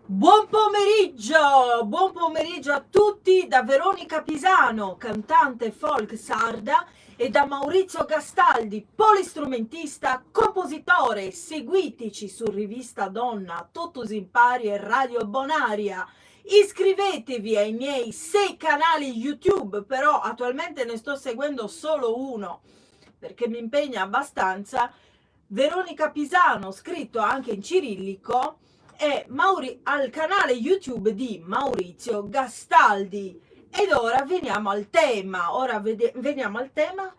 Buon pomeriggio a tutti da Veronica Pisano, cantante folk sarda, e da Maurizio Gastaldi, polistrumentista, compositore. Seguiteci su Rivista Donna, Totus Impari e Radio Bonaria. Iscrivetevi ai miei 6 canali YouTube, però attualmente ne sto seguendo solo uno perché mi impegna abbastanza. Veronica Pisano, scritto anche in cirillico, e al canale YouTube di Maurizio Gastaldi. Ed ora veniamo al tema. Veniamo al tema.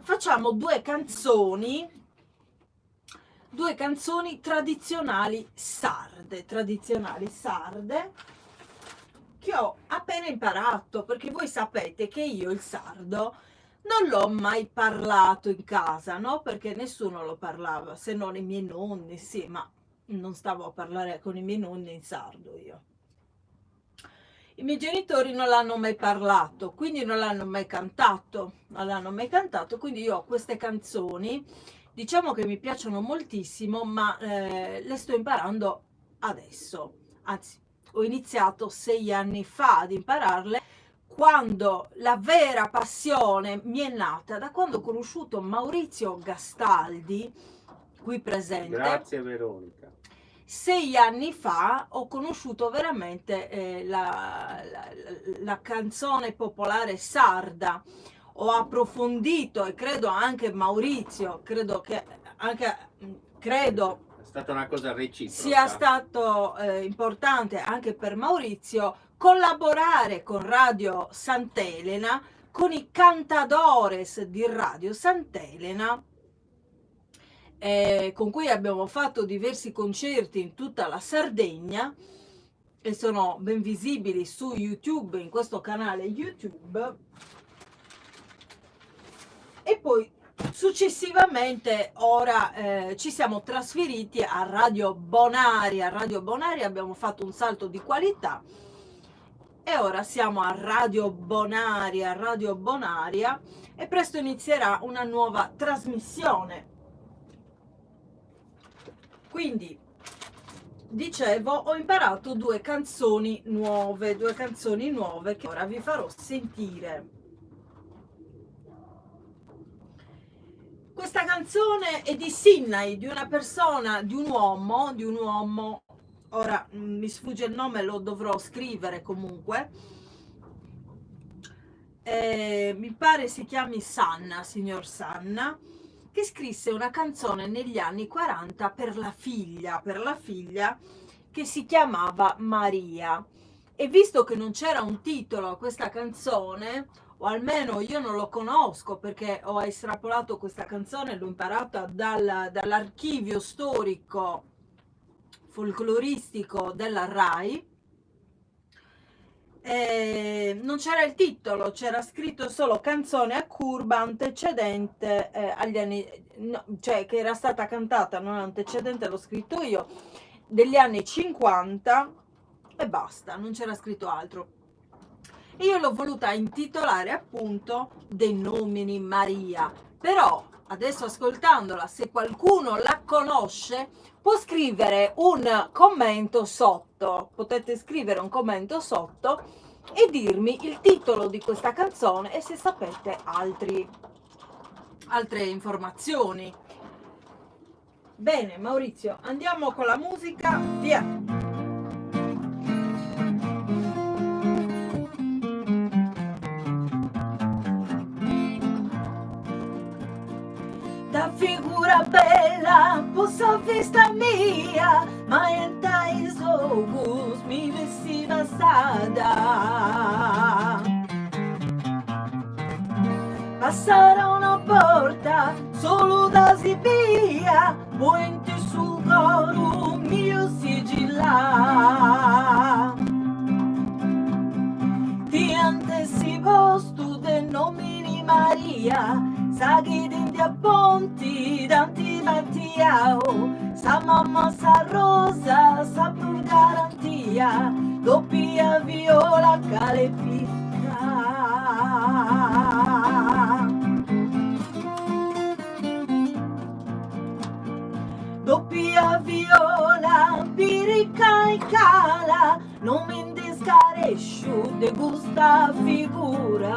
Facciamo due canzoni tradizionali sarde, che ho appena imparato, perché voi sapete che io il sardo non l'ho mai parlato in casa, no? Perché nessuno lo parlava, se non i miei nonni, sì, ma non stavo a parlare con i miei nonni in sardo io. I miei genitori non l'hanno mai parlato, quindi non l'hanno mai cantato, quindi io ho queste canzoni, diciamo che mi piacciono moltissimo, ma le sto imparando adesso. Anzi, ho iniziato 6 anni fa ad impararle, quando la vera passione mi è nata da quando ho conosciuto Maurizio Gastaldi, qui presente. Grazie Veronica. 6 anni fa ho conosciuto veramente la canzone popolare sarda. Ho approfondito, e credo anche Maurizio, credo È stata una cosa reciproca. sia stato importante anche per Maurizio collaborare con Radio Sant'Elena, con i cantadores di Radio Sant'Elena, con cui abbiamo fatto diversi concerti in tutta la Sardegna, e sono ben visibili su YouTube, in questo canale YouTube. E poi successivamente ora ci siamo trasferiti a Radio Bonaria. Abbiamo fatto un salto di qualità e ora siamo a Radio Bonaria, e presto inizierà una nuova trasmissione. Quindi, dicevo, ho imparato due canzoni nuove che ora vi farò sentire. Questa canzone è di Sinai, di una persona, di un uomo, ora mi sfugge il nome, lo dovrò scrivere comunque. Mi pare si chiami Sanna, signor Sanna, che scrisse una canzone negli anni 40 per la figlia che si chiamava Maria. E visto che non c'era un titolo a questa canzone, o almeno io non lo conosco perché ho estrapolato questa canzone, l'ho imparata dall'archivio storico folcloristico della RAI, non c'era il titolo, c'era scritto solo canzone a curva antecedente agli anni, no, cioè che era stata cantata, non antecedente, l'ho scritto io, degli anni 50, e basta, non c'era scritto altro. E io l'ho voluta intitolare appunto De Nomini Maria. Però adesso, ascoltandola, se qualcuno la conosce, può scrivere un commento sotto, potete scrivere un commento sotto e dirmi il titolo di questa canzone e se sapete altre informazioni. Bene, Maurizio, andiamo con la musica, via! Da figura bella, possa vista mia, ma in tais ocus mi vestiva sada. Passare una porta solo da Sibia, pointe sul coro mio sigilla. Ti anticipo stu De Nomini Maria, saghi denti a ponti, danti mattiao, sa mamma sa rosa, sa pur garantia, doppia viola calepicca. doppia viola, birica e cala, non mi indescaresciu de gusta figura.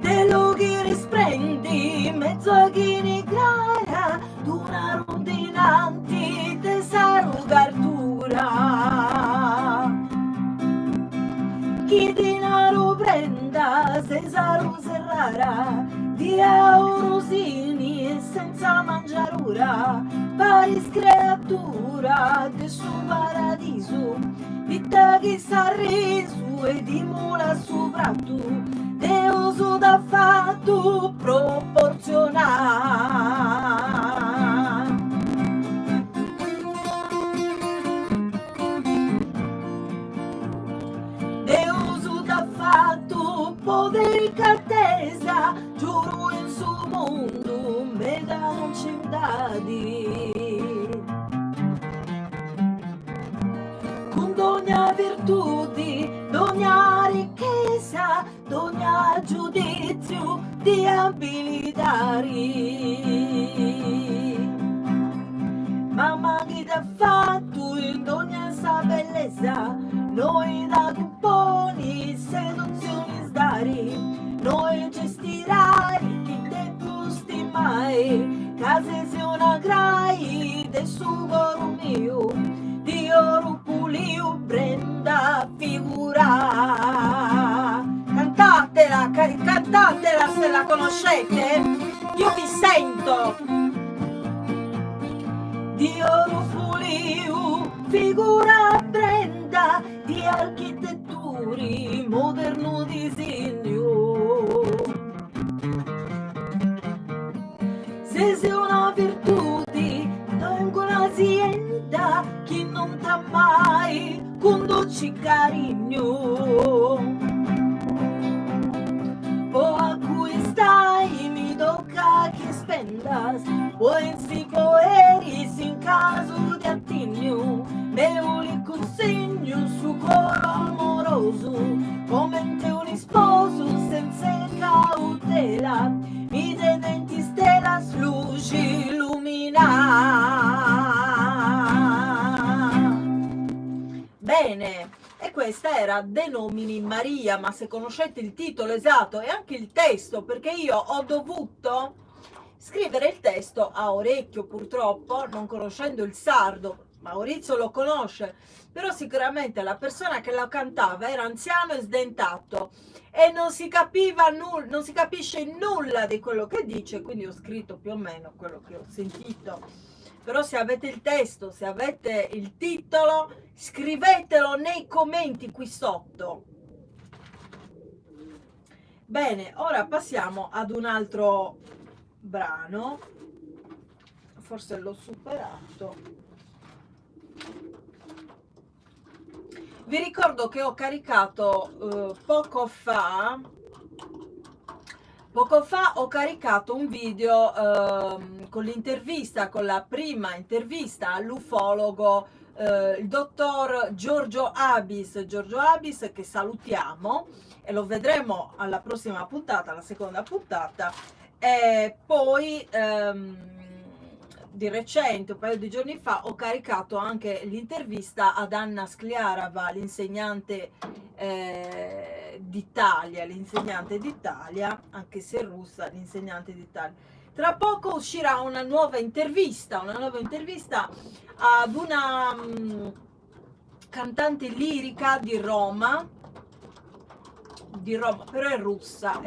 De loghi risprendi, mezzo a ghini grara, d'una rondinanti de sarugartura. Chi dinaro prenda, se saru serrara, di aurosini senza mangiarura, paris creatura de su paradiso, vita che s'arrisu e di mula sopra tu, de uso da fatto proporzionale. De uso da fatto poveri catesa, giuro in suo mondo me da non c'è dadi. Con d'ogna virtude, d'ogna ricchezza, d'ogna giudizio di abilitari. Mamma che t'ha fatto in d'ogna sa bellezza, noi da cupponi, seduzioni sdari, noi gestirai chi te gusti mai, case se una grai del sugoro mio, di oro pulio prenda figura. Cantatela, cantatela se la conoscete, io vi sento. Di oro pulio, figura prenda, di architetturi, moderno disegno. Se sei una virtù, non un'azienda, chi non t'ha mai conduci carigno. O a cui stai mi tocca che spendas, o in si poeris in caso di attigno, beuli col segno su coro amoroso, come te un sposo senza cautela, mi denti stella sluci illumina. Bene, e questa era De nomini Maria, ma se conoscete il titolo esatto e anche il testo, perché io ho dovuto scrivere il testo a orecchio, purtroppo, non conoscendo il sardo. Maurizio lo conosce, però sicuramente la persona che lo cantava era anziano e sdentato e non si capiva nulla, non si capisce nulla di quello che dice, quindi ho scritto più o meno quello che ho sentito. Però se avete il testo, se avete il titolo, scrivetelo nei commenti qui sotto. Bene, ora passiamo ad un altro brano, forse l'ho superato. Vi ricordo che ho caricato poco fa ho caricato un video con l'intervista, con la prima intervista all'ufologo, il dottor Giorgio Abis, che salutiamo e lo vedremo alla prossima puntata, la seconda puntata. E poi di recente, un paio di giorni fa, ho caricato anche l'intervista ad Anna Skliarova, l'insegnante d'Italia, anche se russa, l'insegnante d'Italia. Tra poco uscirà una nuova intervista ad una cantante lirica di Roma, però è russa,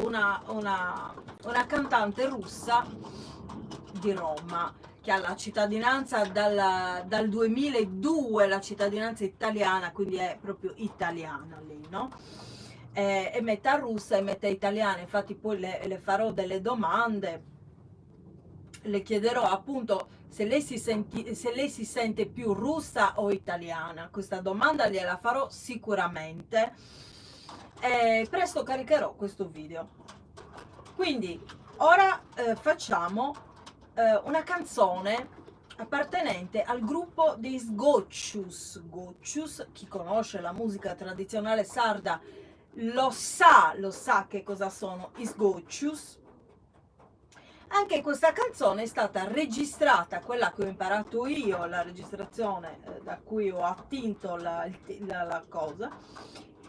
una cantante russa di Roma che ha la cittadinanza dal 2002, la cittadinanza italiana, quindi è proprio italiana lei, no? È metà russa e metà italiana, infatti poi le farò delle domande, le chiederò appunto se lei si sente più russa o italiana. Questa domanda gliela farò sicuramente. Presto caricherò questo video. Quindi ora facciamo una canzone appartenente al gruppo di Sgoccius. Chi conosce la musica tradizionale sarda lo sa che cosa sono i Sgoccius. Anche questa canzone è stata registrata, quella che ho imparato io, la registrazione da cui ho attinto la cosa,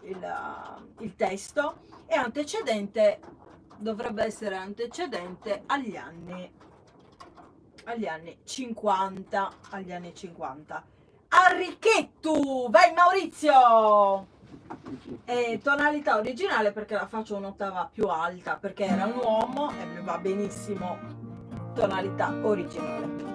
il testo, è antecedente, dovrebbe essere antecedente agli anni 50, Arricchetto, vai Maurizio! Tonalità originale, perché la faccio un'ottava più alta, perché era un uomo e mi va benissimo tonalità originale.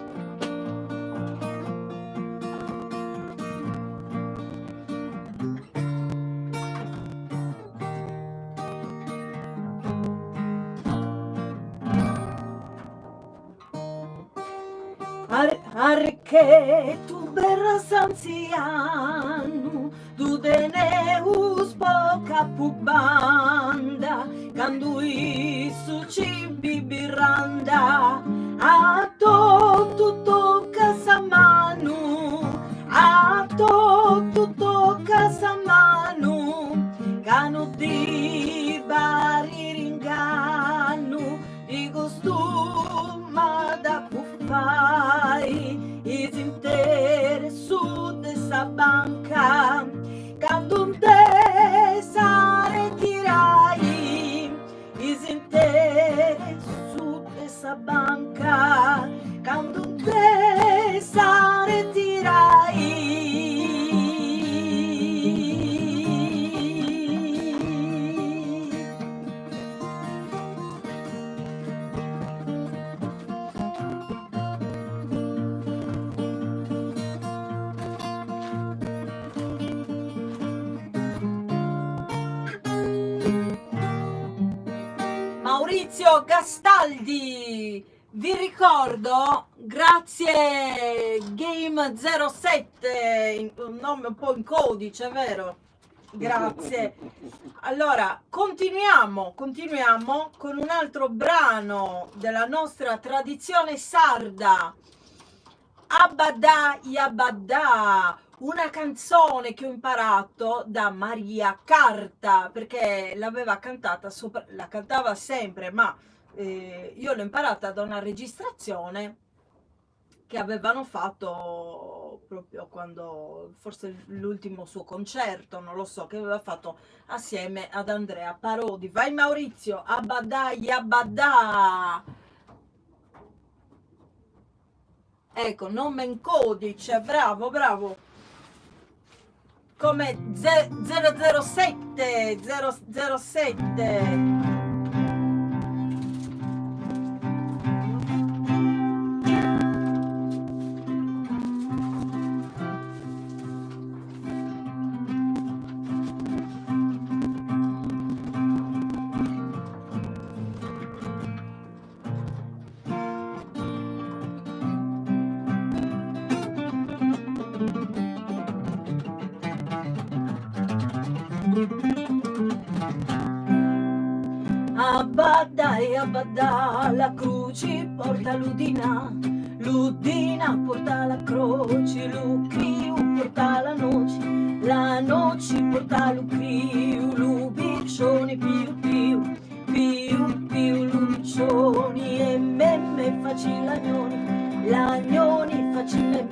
Arricchetto berras anziano, tu teneus poca pubanda, quando isso ci bibiranda, a tu toccas a mano, a tu toccas a mano, cano di bari ringano, di costuma da puffai, is interessu dessa banca, quando te sa retirai, is interessu dessa banca, quando te sa Maurizio Gastaldi, vi ricordo, grazie Game07, un nome un po' in codice, vero? Grazie. Allora, continuiamo con un altro brano della nostra tradizione sarda, Abbadà Yabadà, una canzone che ho imparato da Maria Carta, perché l'aveva cantata sopra, la cantava sempre, ma io l'ho imparata da una registrazione che avevano fatto proprio quando, forse l'ultimo suo concerto, non lo so, che aveva fatto assieme ad Andrea Parodi. Vai Maurizio, Abbadà Yabadà. Ecco, nome in codice, bravo, come 007. Abbadà, la croce porta l'udina, l'udina porta la croce, l'ucriu porta la noce porta l'ucriu, l'ubiccione più, l'ubiccioni e me facci l'agnoni facci me,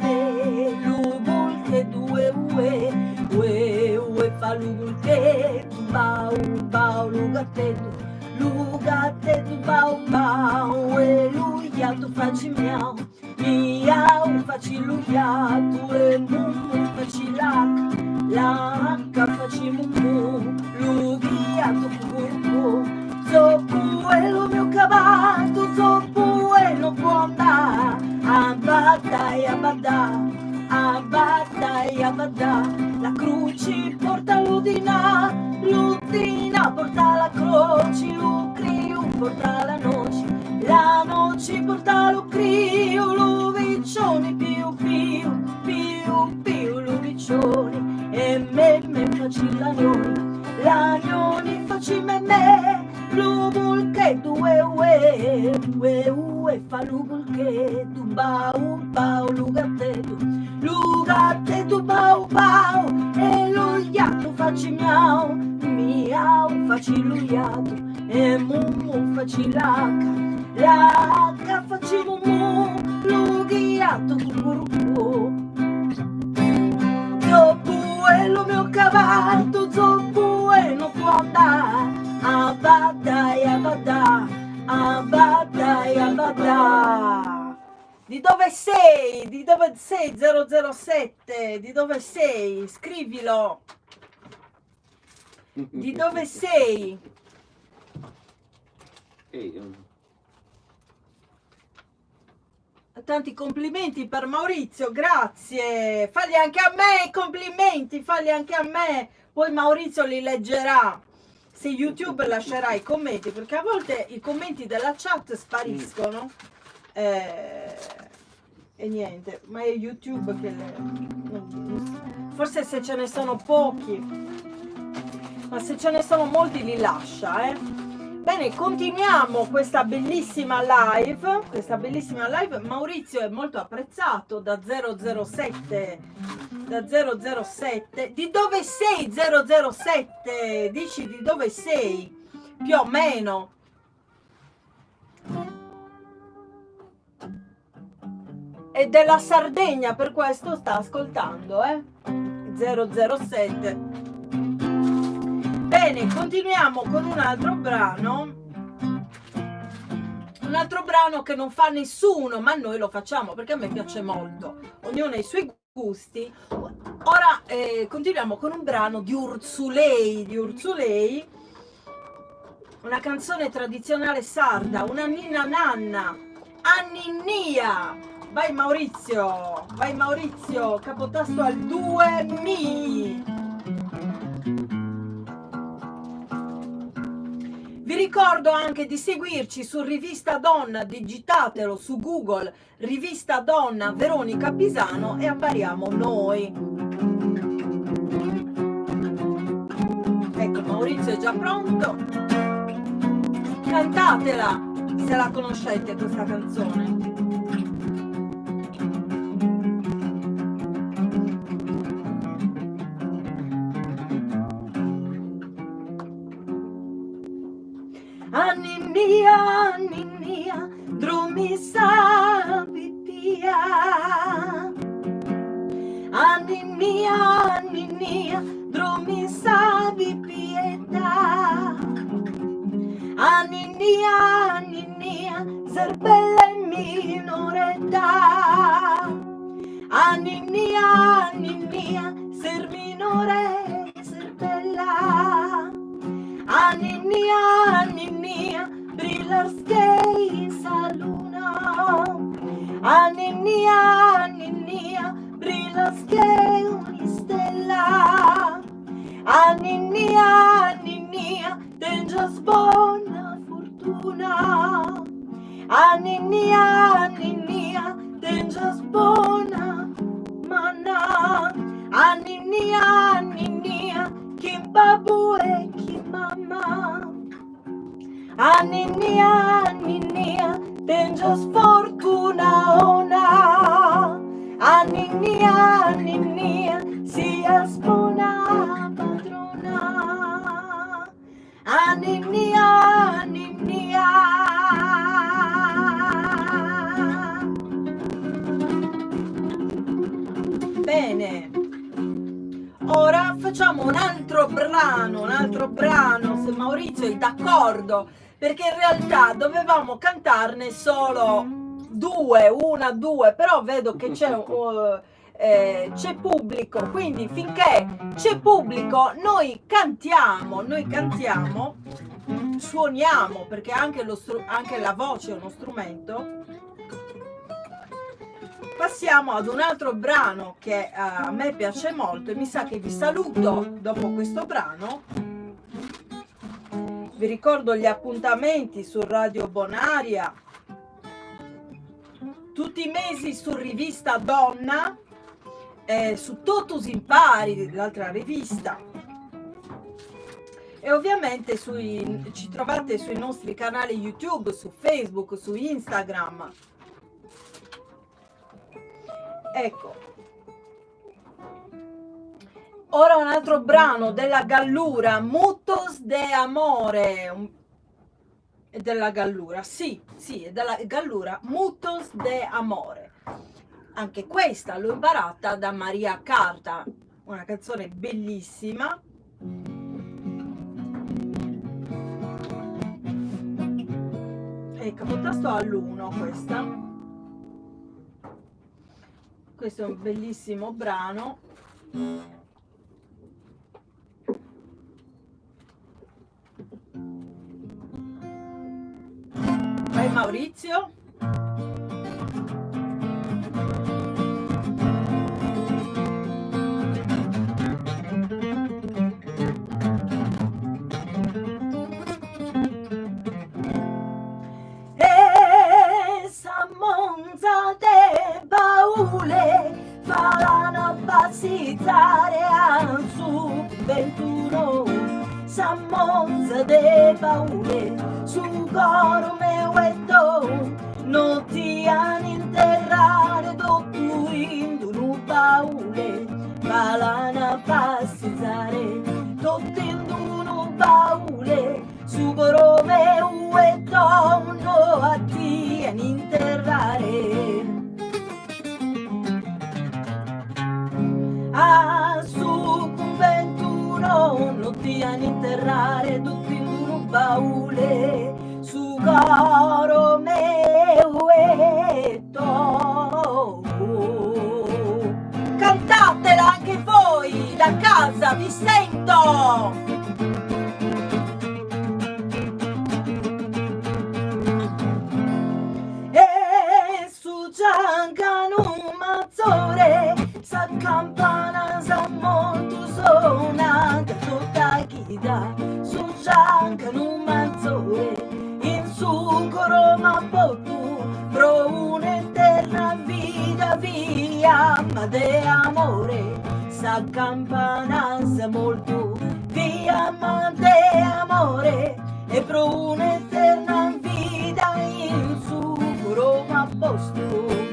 l'ubul che due ue fa l'ubul che tu bau, lugattetu, bau, e luiato facci miau, facci luiato, e mumu facci l'H facci mumu, luiato cucù, zoppu e lo mio cavallo, zoppu e non può andare, Abbadà, la croce porta l'udina porta la croce, l'ucriu porta la noce porta l'ucriu, l'uviccione più, l'uviccione e me facci l'agnoni facci me, l'ubul che due ue fa l'ubul che tu bau, lugattetu, bau, e l'ugliato facci miau, facci l'ugliato, e mumu facci l'H Guarda! Di dove sei? Di dove sei 007? Di dove sei? Scrivilo! Di dove sei? Tanti complimenti per Maurizio, grazie. Falli anche a me i complimenti, falli anche a me. Poi Maurizio li leggerà. Se YouTube lascerà i commenti, perché a volte i commenti della chat spariscono. E niente, ma è YouTube che forse se ce ne sono pochi, ma se ce ne sono molti li lascia, Bene, continuiamo questa bellissima live. Maurizio è molto apprezzato da 007. Di dove sei 007? Dici di dove sei? Più o meno. È della Sardegna, per questo sta ascoltando, 007. Bene, continuiamo con un altro brano che non fa nessuno, ma noi lo facciamo perché a me piace molto, ognuno ha i suoi gusti. Ora continuiamo con un brano di Urzulei, una canzone tradizionale sarda, una ninna nanna, Anninnia. Vai Maurizio, capotasto al 2 mi. Vi ricordo anche di seguirci su Rivista Donna, digitatelo su Google, Rivista Donna Veronica Pisano e appariamo noi. Ecco, Maurizio è già pronto. Cantatela se la conoscete questa canzone. Anninnia, drumi sapipia. Anninnia, drumi sapipietà. Anninnia, zerbella in minoretà. Anninnia, ser minore, zerbella. Anninnia, brillar skei sa luna. Anninnia, brillar skei ogni stella. Anninnia, tengas buona fortuna. Anninnia, tengas buona manna. Anninnia, kim babu e kim mama. Anninnia, tengas fortuna ona. Anninnia, sias buona padrona. Anninnia. Bene. Ora facciamo un altro brano, se Maurizio è d'accordo, perché in realtà dovevamo cantarne solo due, però vedo che c'è pubblico, quindi finché c'è pubblico noi cantiamo, suoniamo, perché anche la voce è uno strumento. Passiamo ad un altro brano che a me piace molto e mi sa che vi saluto dopo questo brano. Vi ricordo gli appuntamenti su Radio Bonaria, tutti i mesi su Rivista Donna, su Totus Impari, l'altra rivista, e ovviamente ci trovate sui nostri canali YouTube, su Facebook, su Instagram. Ecco, ora un altro brano della Gallura, Mutos de Amore, è della Gallura, sì, è della Gallura, Mutos de Amore. Anche questa l'ho imparata da Maria Carta, una canzone bellissima. è capotasto all'1 questa. Questo è un bellissimo brano. Vai Maurizio. Faranno passare al su 21 Sammonza de paure su coro me uetto non ti hanno interrare dottu indunu paure faranno passare tutto indunu paure su coro me uetto non ti hanno interrare. A su con 21 non ti hanno interrare tutti in un baule su coro meuetto. Cantatela anche voi da casa, vi sento! E su giancano mazzore sa campana sa molto suonata tutta chida su giancano mazzore in su coro ma pottu pro un'eterna vita via ma de amore sa campana sa molto via ma de amore e pro un'eterna vita in su coro ma posto.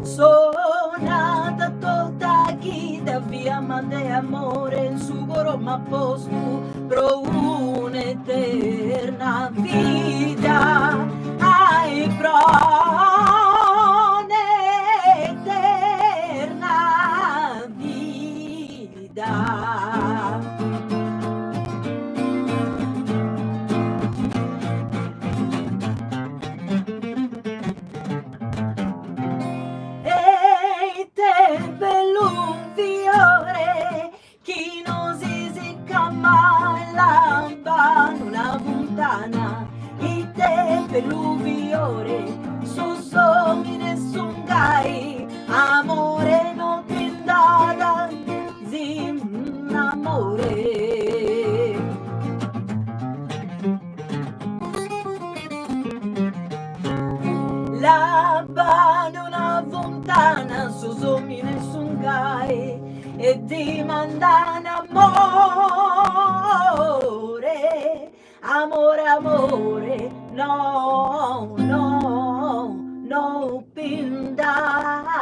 Sonata tutta chida via ma de amore in su coro ma posto pro un'eterna vita ai pro un'eterna vita. Bellun fiore chi non si secca mai l'amba una puntana i te bellun fiore su sogni nessun gai amore non ti dà zin amore la bana una fontana su sogni nessun gai e ti mandano amore amore amore no no no pindada.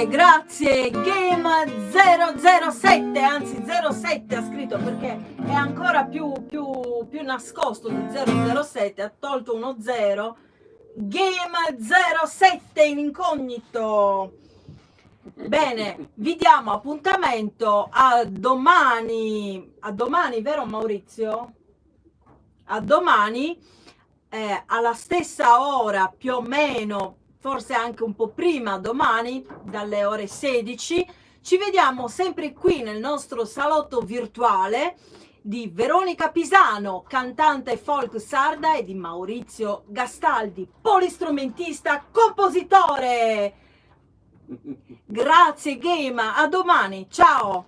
Grazie Game 007, anzi 07 ha scritto perché è ancora più nascosto di 007, ha tolto uno 0. Game 07 in incognito. Bene, vi diamo appuntamento a domani, vero Maurizio? A domani alla stessa ora più o meno, forse anche un po' prima domani, dalle ore 16, ci vediamo sempre qui nel nostro salotto virtuale di Veronica Pisano, cantante folk sarda, e di Maurizio Gastaldi, polistrumentista, compositore. Grazie Game, a domani, ciao!